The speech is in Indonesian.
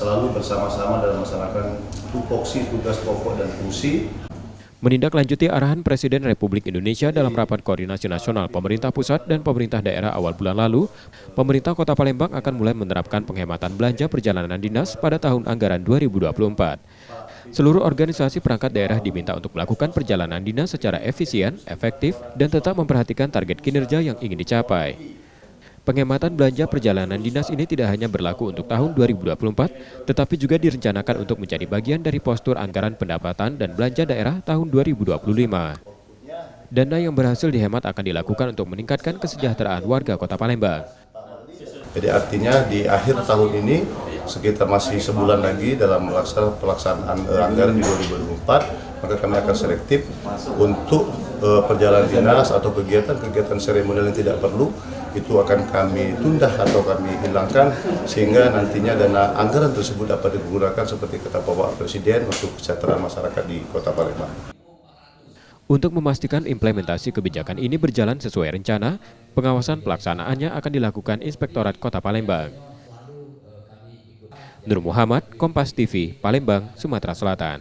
selalu bersama-sama dalam melaksanakan tupoksi tugas pokok dan fungsi. Menindaklanjuti arahan Presiden Republik Indonesia dalam rapat koordinasi nasional pemerintah pusat dan pemerintah daerah awal bulan lalu, pemerintah Kota Palembang akan mulai menerapkan penghematan belanja perjalanan dinas pada tahun anggaran 2024. Seluruh organisasi perangkat daerah diminta untuk melakukan perjalanan dinas secara efisien, efektif, dan tetap memperhatikan target kinerja yang ingin dicapai. Penghematan belanja perjalanan dinas ini tidak hanya berlaku untuk tahun 2024, tetapi juga direncanakan untuk menjadi bagian dari postur anggaran pendapatan dan belanja daerah tahun 2025. Dana yang berhasil dihemat akan dilakukan untuk meningkatkan kesejahteraan warga Kota Palembang. Jadi artinya di akhir tahun ini, sekitar masih sebulan lagi dalam pelaksanaan anggaran di 2024, maka kami akan selektif untuk perjalanan dinas atau kegiatan-kegiatan seremonial yang tidak perlu, itu akan kami tunda atau kami hilangkan sehingga nantinya dana anggaran tersebut dapat digunakan seperti kata Bapak Presiden untuk kesejahteraan masyarakat di Kota Palembang. Untuk memastikan implementasi kebijakan ini berjalan sesuai rencana, pengawasan pelaksanaannya akan dilakukan Inspektorat Kota Palembang. Nur Muhammad, Kompas TV, Palembang, Sumatera Selatan.